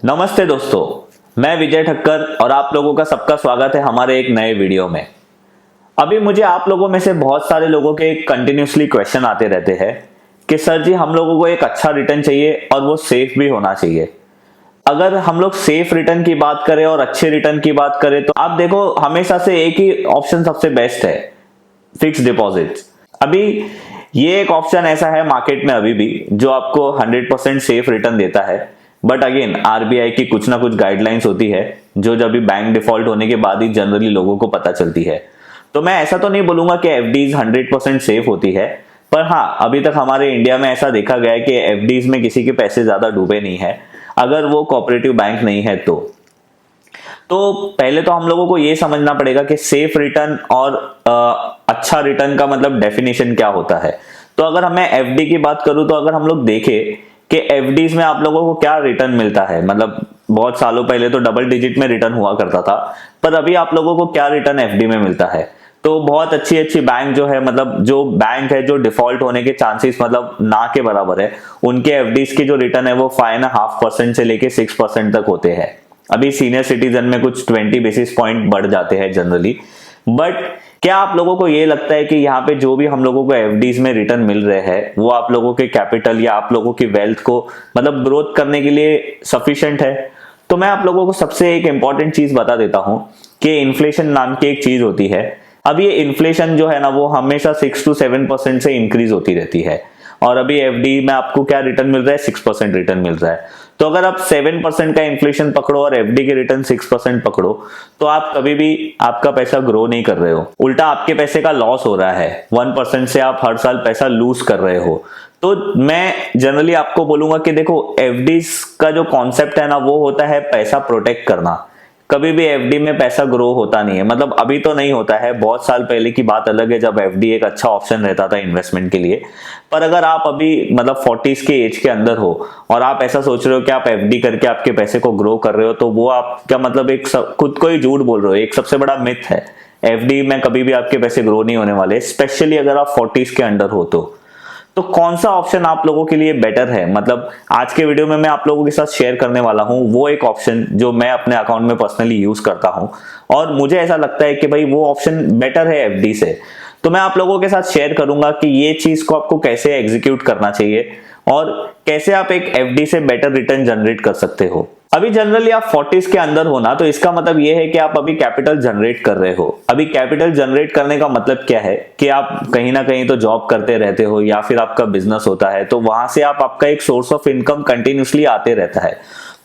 नमस्ते दोस्तों, मैं विजय ठक्कर और आप लोगों का सबका स्वागत है हमारे एक नए वीडियो में। अभी मुझे आप लोगों में से बहुत सारे लोगों के कंटिन्यूसली क्वेश्चन आते रहते हैं कि सर जी हम लोगों को एक अच्छा रिटर्न चाहिए और वो सेफ भी होना चाहिए। अगर हम लोग सेफ रिटर्न की बात करें और अच्छे रिटर्न की बात करें तो आप देखो हमेशा से एक ही ऑप्शन सबसे बेस्ट है, फिक्स डिपॉजिट। अभी ये एक ऑप्शन ऐसा है मार्केट में अभी भी जो आपको 100% सेफ रिटर्न देता है। बट अगेन आरबीआई की कुछ ना कुछ गाइडलाइंस होती है जो जब भी बैंक डिफॉल्ट होने के बाद ही जनरली लोगों को पता चलती है। तो मैं ऐसा तो नहीं बोलूंगा कि एफडीज 100% सेफ होती है, पर हाँ अभी तक हमारे इंडिया में ऐसा देखा गया है कि एफडीज में किसी के पैसे ज्यादा डूबे नहीं है अगर वो कोऑपरेटिव बैंक नहीं है तो पहले तो हम लोगों को ये समझना पड़ेगा कि सेफ रिटर्न और अच्छा रिटर्न का मतलब डेफिनेशन क्या होता है। तो अगर हमें एफडी की बात करूं तो अगर हम लोग देखें कि एफडीज में आप लोगों को क्या रिटर्न मिलता है, मतलब बहुत सालों पहले तो डबल डिजिट में रिटर्न हुआ करता था, पर अभी आप लोगों को क्या रिटर्न एफडी में मिलता है। तो बहुत अच्छी अच्छी बैंक जो है, मतलब जो बैंक है जो डिफॉल्ट होने के चांसेस मतलब ना के बराबर है, उनके एफडीज की जो रिटर्न है वो 5.5% से लेके 6% तक होते हैं। अभी सीनियर सिटीजन में कुछ 20 बेसिस पॉइंट बढ़ जाते हैं जनरली। बट क्या आप लोगों को ये लगता है कि यहाँ पे जो भी हम लोगों को एफडीज में रिटर्न मिल रहे हैं वो आप लोगों के कैपिटल या आप लोगों की वेल्थ को मतलब ग्रोथ करने के लिए सफिशिएंट है? तो मैं आप लोगों को सबसे एक इंपॉर्टेंट चीज बता देता हूं कि इन्फ्लेशन नाम की एक चीज होती है। अब ये इन्फ्लेशन जो है ना वो हमेशा 6 to 7% से इंक्रीज होती रहती है और अभी एफडी में आपको क्या रिटर्न मिल रहा है, 6% रिटर्न मिल रहा है। तो अगर आप 7% का इन्फ्लेशन पकड़ो और एफडी के रिटर्न 6% पकड़ो तो आप कभी भी आपका पैसा ग्रो नहीं कर रहे हो, उल्टा आपके पैसे का लॉस हो रहा है। 1% से आप हर साल पैसा लूज कर रहे हो। तो मैं जनरली आपको बोलूंगा कि देखो एफडीज का जो कॉन्सेप्ट है ना वो होता है पैसा प्रोटेक्ट करना। कभी भी एफडी में पैसा ग्रो होता नहीं है, मतलब अभी तो नहीं होता है, बहुत साल पहले की बात अलग है जब एफडी एक अच्छा ऑप्शन रहता था इन्वेस्टमेंट के लिए। पर अगर आप अभी मतलब 40s के एज के अंदर हो और आप ऐसा सोच रहे हो कि आप एफडी करके आपके पैसे को ग्रो कर रहे हो तो वो आप क्या मतलब एक खुद को ही झूठ बोल रहे हो। एक सबसे बड़ा मिथ है, एफडी में कभी भी आपके पैसे ग्रो नहीं होने वाले, स्पेशली अगर आप 40s के अंडर हो तो कौन सा ऑप्शन आप लोगों के लिए बेटर है, मतलब आज के वीडियो में मैं आप लोगों के साथ शेयर करने वाला हूं वो एक ऑप्शन जो मैं अपने अकाउंट में पर्सनली यूज करता हूं और मुझे ऐसा लगता है कि भाई वो ऑप्शन बेटर है एफडी से। तो मैं आप लोगों के साथ शेयर करूंगा कि ये चीज को आपको कैसे एग्जीक्यूट करना चाहिए और कैसे आप एक एफडी से बेटर रिटर्न जनरेट कर सकते हो। अभी जनरली आप 40s के अंदर हो ना, तो इसका मतलब ये है कि आप अभी कैपिटल जनरेट कर रहे हो। अभी कैपिटल जनरेट करने का मतलब क्या है कि आप कहीं ना कहीं तो जॉब करते रहते हो या फिर आपका बिजनेस होता है, तो वहां से आप आपका एक सोर्स ऑफ इनकम कंटिन्यूसली आते रहता है।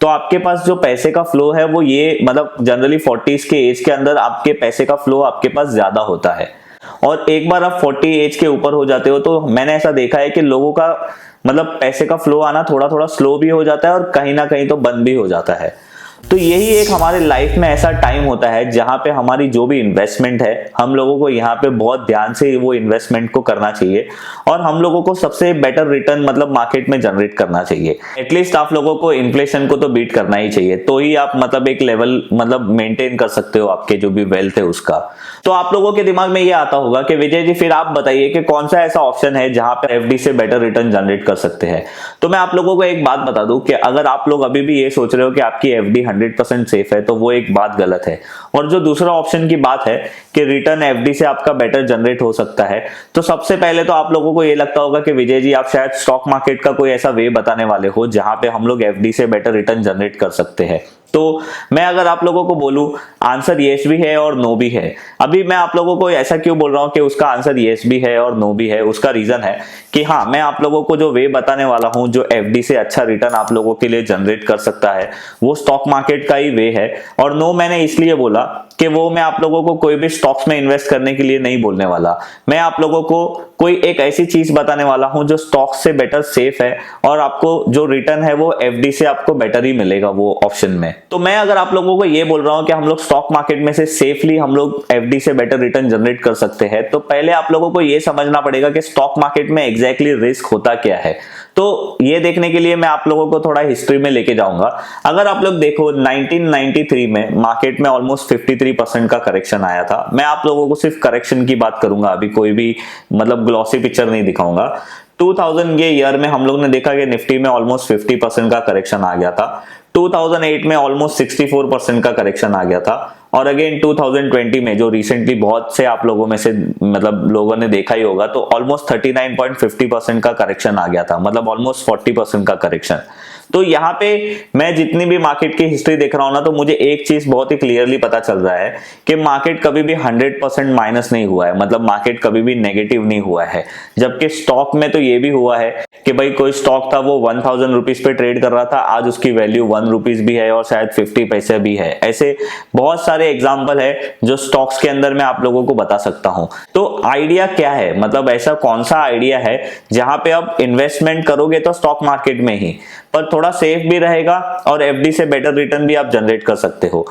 तो आपके पास जो पैसे का फ्लो है वो ये मतलब जनरली 40s के एज के अंदर आपके पैसे का फ्लो आपके पास ज्यादा होता है। और एक बार आप 40 एज के ऊपर हो जाते हो तो मैंने ऐसा देखा है कि लोगों का मतलब पैसे का फ्लो आना थोड़ा थोड़ा स्लो भी हो जाता है और कहीं ना कहीं तो बंद भी हो जाता है। तो यही एक हमारे लाइफ में ऐसा टाइम होता है जहां पे हमारी जो भी इन्वेस्टमेंट है हम लोगों को यहाँ पे बहुत ध्यान से वो इन्वेस्टमेंट को करना चाहिए और हम लोगों को सबसे बेटर रिटर्न मतलब मार्केट में जनरेट करना चाहिए। एटलीस्ट आप लोगों को इन्फ्लेशन को तो बीट करना ही चाहिए, तो ही आप मतलब एक लेवल मतलब मेंटेन कर सकते हो आपके जो भी वेल्थ है उसका। तो आप लोगों के दिमाग में ये आता होगा कि विजय जी फिर आप बताइए कि कौन सा ऐसा ऑप्शन है जहां पे एफडी से बेटर रिटर्न जनरेट कर सकते हैं। तो मैं आप लोगों को एक बात बता दूं कि अगर आप लोग अभी भी ये सोच रहे हो कि आपकी एफडी 100% सेफ है तो वो एक बात गलत है। और जो दूसरा ऑप्शन की बात है कि रिटर्न एफडी से आपका बेटर जनरेट हो सकता है, तो सबसे पहले तो आप लोगों को ये लगता होगा कि विजय जी आप शायद स्टॉक मार्केट का कोई ऐसा वे बताने वाले हो जहां पे हम लोग एफडी से बेटर रिटर्न जनरेट कर सकते हैं। तो मैं अगर आप लोगों को बोलूं आंसर यस भी है और नो भी है। अभी मैं आप लोगों को ऐसा क्यों बोल रहा हूं कि उसका आंसर यस भी है और नो भी है, उसका रीजन है कि हाँ मैं आप लोगों को जो वे बताने वाला हूं जो एफडी से अच्छा रिटर्न आप लोगों के लिए जनरेट कर सकता है वो स्टॉक मार्केट का ही वे है। और नो मैंने इसलिए बोला कि वो मैं आप लोगों को कोई भी स्टॉक्स में इन्वेस्ट करने के लिए नहीं बोलने वाला। मैं आप लोगों को कोई एक ऐसी चीज बताने वाला हूं जो स्टॉक से बेटर सेफ है और आपको जो रिटर्न है वो एफडी से आपको बेटर ही मिलेगा वो ऑप्शन में। तो मैं अगर आप लोगों को ये बोल रहा हूं कि हम लोग स्टॉक मार्केट में से सेफली हम लोग एफडी से बेटर रिटर्न जनरेट कर सकते हैं, तो पहले आप लोगों को ये समझना पड़ेगा कि स्टॉक मार्केट में एग्जैक्टली रिस्क होता क्या है। तो ये देखने के लिए मैं आप लोगों को थोड़ा हिस्ट्री में लेके जाऊंगा। अगर आप लोग देखो 1993 में मार्केट में ऑलमोस्ट 53% का करेक्शन आया था। मैं आप लोगों को सिर्फ करेक्शन की बात करूंगा, अभी कोई भी मतलब ग्लॉसी पिक्चर नहीं दिखाऊंगा। 2000 के ईयर में हम लोग ने देखा कि निफ्टी में ऑलमोस्ट 50% का करेक्शन आ गया था। 2008 में ऑलमोस्ट 64% का करेक्शन आ गया था, और अगेन 2020 में जो रिसेंटली बहुत से आप लोगों में से मतलब लोगों ने देखा ही होगा, तो ऑलमोस्ट 39.50% का करेक्शन आ गया था, मतलब ऑलमोस्ट 40% का करेक्शन। तो यहाँ पे मैं जितनी भी मार्केट की हिस्ट्री देख रहा हूं ना, तो मुझे एक चीज बहुत ही क्लियरली पता चल रहा है कि मार्केट कभी भी 100% माइनस नहीं हुआ है, मतलब मार्केट कभी भी नेगेटिव नहीं हुआ है। जबकि स्टॉक में तो ये भी हुआ है कि भाई कोई स्टॉक था वो 1000 रुपीज पे ट्रेड कर रहा था, आज उसकी वैल्यू 1 रुपीज भी है और शायद 50 पैसे भी है। ऐसे बहुत सारे एग्जाम्पल है जो स्टॉक्स के अंदर मैं आप लोगों को बता सकता हूं। तो आइडिया क्या है, मतलब ऐसा कौन सा आइडिया है जहां पे आप इन्वेस्टमेंट करोगे तो स्टॉक मार्केट में ही, पर थोड़ा सेफ भी रहेगा और एफडी से बेटर रिटर्न भी आप जनरेट कर सकते हो।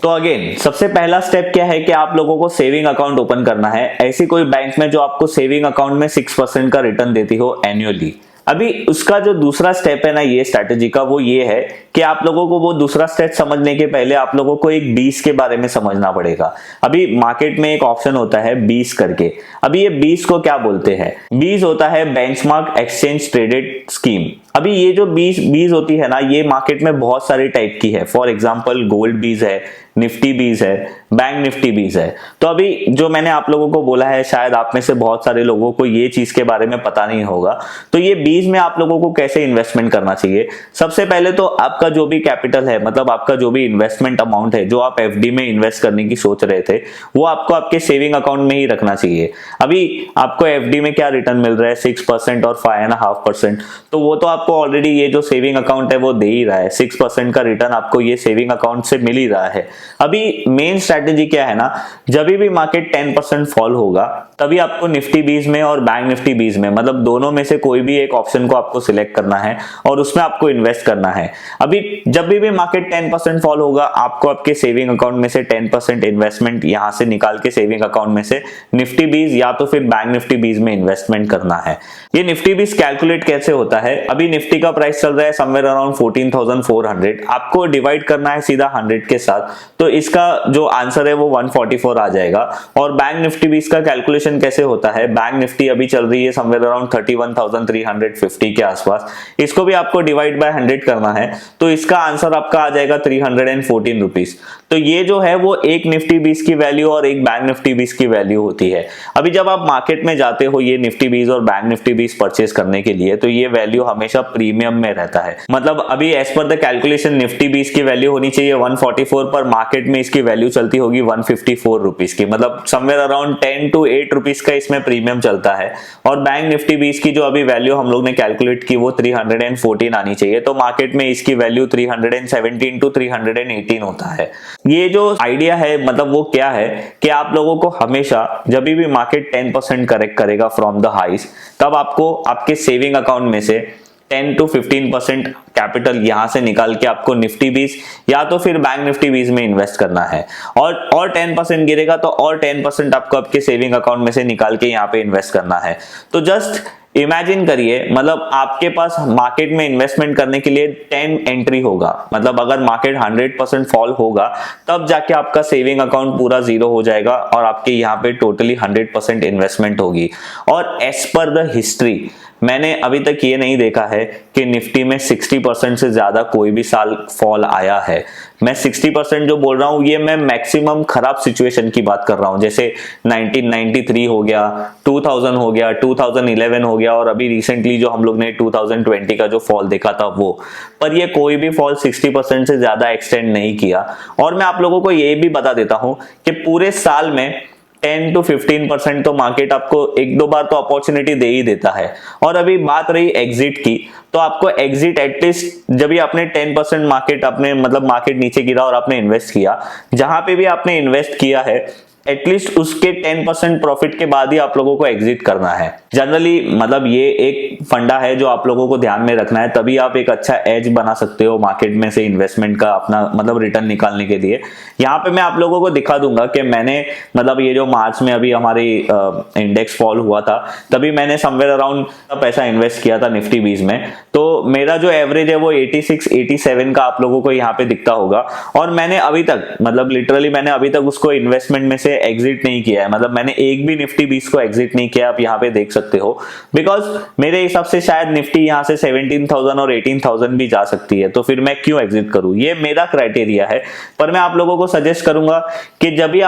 तो अगेन सबसे पहला स्टेप क्या है कि आप लोगों को सेविंग अकाउंट ओपन करना है, ऐसी कोई बैंक में जो आपको सेविंग अकाउंट में 6% का रिटर्न देती हो एनुअली। अभी उसका जो दूसरा स्टेप है ना ये स्ट्रैटेजी का, वो ये है कि आप लोगों को वो दूसरा स्टेप समझने के पहले आप लोगों को एक 20 के बारे में समझना पड़ेगा। अभी मार्केट में एक ऑप्शन होता है 20 करके। अभी ये 20 को क्या बोलते हैं? 20 होता है बेंचमार्क एक्सचेंज ट्रेडेड स्कीम। अभी ये जो 20 होती है ना, ये मार्केट में बहुत सारी टाइप की है। फॉर एग्जांपल गोल्ड 20 है, निफ्टी 20 है, बैंक निफ्टी 20 है। तो अभी जो मैंने आप लोगों को बोला है, शायद आप में से बहुत सारे लोगों को ये चीज के बारे में पता नहीं होगा। तो ये 20 में आप लोगों को कैसे इन्वेस्टमेंट करना चाहिए? सबसे पहले तो आपका जो भी कैपिटल है, मतलब आपका जो भी इन्वेस्टमेंट अमाउंट है, जो आप एफडी में इन्वेस्ट करने की सोच रहे थे, वो आपको आपके सेविंग अकाउंट में ही रखना चाहिए। अभी आपको एफडी में क्या रिटर्न मिल रहा है? 6% और 5.5%। तो वो तो आपको ऑलरेडी ये जो सेविंग अकाउंट है वो दे ही रहा है। 6% का रिटर्न आपको ये सेविंग अकाउंट से मिल ही रहा है। अभी मेन स्ट्रैटेजी क्या है ना, जब भी मार्केट 10% फॉल होगा तभी आपको निफ्टी 20 में और बैंक निफ्टी 20 में, मतलब दोनों में से कोई भी एक ऑप्शन को आपको सिलेक्ट करना है और उसमें आपको इन्वेस्ट करना है। अभी जब भी मार्केट 10% फॉल होगा, आपको आपके सेविंग अकाउंट में से 10% इन्वेस्टमेंट यहां से निकाल के सेविंग अकाउंट में से निफ्टी 20 या तो फिर बैंक निफ्टी 20 में इन्वेस्टमेंट करना है। ये निफ्टी 20 कैलकुलेट कैसे होता है? अभी निफ्टी का प्राइस चल रहा है समवेयर अराउंड 14,400, आपको डिवाइड करना है सीधा 100 के साथ, तो इसका जो आंसर है वो 144 आ जाएगा। और बैंक निफ्टी 20 का कैलकुलेशन कैसे होता है? बैंक निफ्टी अभी चल रही है समवेयर अराउंड 31,350 के आसपास, इसको भी आपको डिवाइड बाय 100 करना है, तो इसका आंसर आपका आ जाएगा 314 रुपीज। तो ये जो है वो एक निफ्टी 20 की वैल्यू और एक बैंक निफ्टी 20 की वैल्यू होती है। अभी जब आप मार्केट में जाते हो ये निफ्टी 20 और बैंक निफ्टी 20 परचेस करने के लिए, तो ये वैल्यू हमेशा प्रीमियम में रहता है। मतलब अभी as per the calculation Nifty 20 की वैल्यू होनी चाहिए 144, पर मार्केट में इसकी वैल्यू चलती होगी 154 रुपीज की, मतलब समवेयर अराउंड 10 to 8 रुपीज का इसमें प्रीमियम चलता है। और बैंक निफ्टी 20 की जो अभी वैल्यू हम लोग ने कैलकुलेट की वो 314 आनी चाहिए, तो मार्केट में इसकी वैल्यू 317 to 318 होता है। ये जो आइडिया है मतलब वो क्या है कि आप लोगों को हमेशा जब भी मार्केट 10% करेक्ट करेगा फ्रॉम द हाइस, तब आपको आपके सेविंग अकाउंट में से 10 to 15% कैपिटल यहां से निकाल के आपको निफ्टी 20 या तो फिर बैंक निफ्टी 20 में इन्वेस्ट करना है। और 10% गिरेगा तो और 10% आपको आपके सेविंग अकाउंट में से निकाल के यहाँ पे इन्वेस्ट करना है। तो जस्ट इमेजिन करिए, मतलब आपके पास मार्केट में इन्वेस्टमेंट करने के लिए 10 एंट्री होगा, मतलब अगर मार्केट 100% फॉल होगा तब जाके आपका सेविंग अकाउंट पूरा जीरो हो जाएगा और आपके यहाँ पे टोटली 100% इन्वेस्टमेंट होगी। और एज पर द हिस्ट्री मैंने अभी तक ये नहीं देखा है कि निफ्टी में 60% से ज्यादा कोई भी साल फॉल आया है। मैं 60% जो बोल रहा हूँ ये मैं मैक्सिमम खराब सिचुएशन की बात कर रहा हूँ, जैसे 1993 हो गया, 2000 हो गया, 2011 हो गया और अभी रिसेंटली जो हम लोग ने 2020 का जो फॉल देखा था वो। पर ये कोई भी फॉल 60% से ज्यादा एक्सटेंड नहीं किया। और मैं आप लोगों को ये भी बता देता हूँ कि पूरे साल में 10 to 15% तो मार्केट आपको एक दो बार तो अपॉर्चुनिटी दे ही देता है। और अभी बात रही एग्जिट की, तो आपको एग्जिट एटलीस्ट जब भी आपने 10% मार्केट अपने मतलब मार्केट नीचे गिरा और आपने इन्वेस्ट किया, जहां पे भी आपने इन्वेस्ट किया है एटलीस्ट उसके 10% प्रॉफिट के बाद ही आप लोगों को एग्जिट करना है। जनरली मतलब ये एक फंडा है जो आप लोगों को ध्यान में रखना है, तभी आप एक अच्छा एज बना सकते हो मार्केट में से इन्वेस्टमेंट का अपना मतलब रिटर्न निकालने के लिए। यहाँ पे मैं आप लोगों को दिखा दूंगा कि मैंने मतलब ये जो मार्च में अभी हमारी इंडेक्स फॉल हुआ था तभी मैंने समवेयर अराउंड पैसा इन्वेस्ट किया था निफ्टी 20 में, तो मेरा जो एवरेज है वो 86-87 का आप लोगों को यहाँ पे दिखता होगा। और मैंने अभी तक मतलब लिटरली मैंने अभी तक उसको इन्वेस्टमेंट में से एग्जिट नहीं किया है, मतलब मैंने एक भी निफ्टी 20 को एग्जिट नहीं किया, आप यहाँ पे देख सकते हो, बिकॉज मेरे हिसाब से शायद निफ्टी यहाँ से 17,000 और 18,000 भी जा सकती है, तो फिर मैं क्यों एग्जिट करूं, ये मेरा क्राइटेरिया है। पर मैं आप लोगों को सजेस्ट करूंगा कि जब भी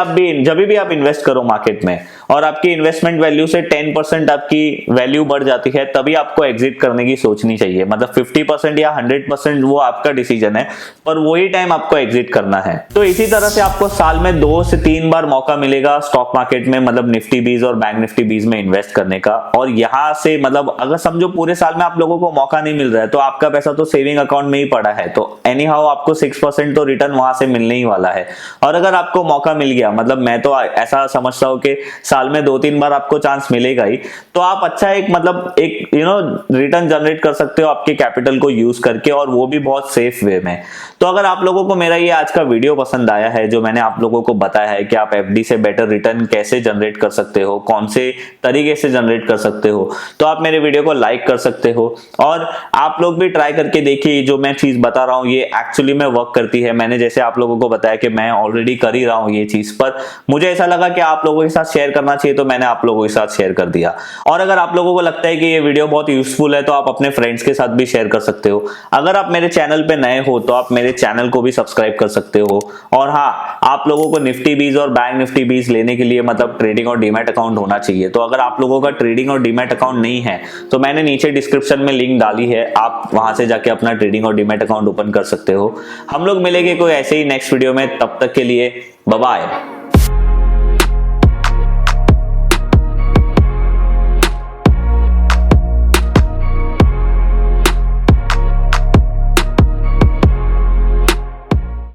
आप इन्वेस्ट करो मार्केट में और आपकी इन्वेस्टमेंट वैल्यू से 10% आपकी वैल्यू बढ़ जाती है, तभी आपको एग्जिट करने की सोचनी चाहिए। मतलब 50% या 100% वो आपका डिसीजन है, पर वही टाइम आपको एग्जिट करना है। तो इसी तरह से आपको साल में 2 से 3 बार मौका मिलेगा स्टॉक मार्केट में, मतलब निफ्टी 20 और बैंक निफ्टी 20 में इन्वेस्ट करने का। और यहां से मतलब अगर समझो पूरे साल में आप लोगों को मौका नहीं मिल रहा है, तो आपका पैसा तो सेविंग अकाउंट में ही पड़ा है, तो एनी हाउ आपको 6% तो रिटर्न वहां से मिलने ही वाला है। और अगर आपको मौका मिल गया, मतलब मैं तो ऐसा समझता हूं कि साल में 2-3 बार आपको चांस मिलेगा ही, तो आप अच्छा एक रिटर्न जनरेट कर सकते हो आपके कैपिटल को यूज करके, और वो भी बहुत सेफ वे में। तो अगर आप लोगों को मेरा ये आज का वीडियो पसंद आया है, जो मैंने आप लोगों को बताया है कि आप एफडी से बेटर रिटर्न कैसे जनरेट कर सकते हो, कौन से तरीके से जनरेट कर सकते हो, तो आप मेरे वीडियो को लाइक कर सकते हो। और आप लोग भी ट्राई करके देखिए, जो मैं चीज बता रहा हूं ये एक्चुअली में वर्क करती है। मैंने जैसे आप लोगों को बताया कि मैं ऑलरेडी कर ही रहा हूं ये चीज, पर मुझे ऐसा लगा कि आप लोगों के साथ शेयर करना चाहिए, तो मैंने आप लोगों के साथ शेयर कर दिया। और अगर आप लोगों को लगता है कि ये वीडियो बहुत यूजफुल है, तो आप अपने फ्रेंड्स के साथ भी शेयर कर सकते हो। अगर आप मेरे चैनल पे नए हो तो आप मेरे चैनल को भी सब्सक्राइब कर सकते हो। और हाँ, आप लोगों को निफ्टी 20 और बैंक निफ्टी 20 लेने के लिए मतलब ट्रेडिंग और डीमैट अकाउंट होना चाहिए। तो अगर आप लोगों का ट्रेडिंग और डीमैट अकाउंट नहीं है, तो मैंने नीचे डिस्क्रिप्शन में लिंक डाली है, आप वहां से जाके अपना ट्रेडिंग और डीमैट अकाउंट ओपन कर सकते हो। हम लोग मिलेंगे कोई ऐसे ही नेक्स्ट वीडियो में, तब तक के लिए बाय बाय।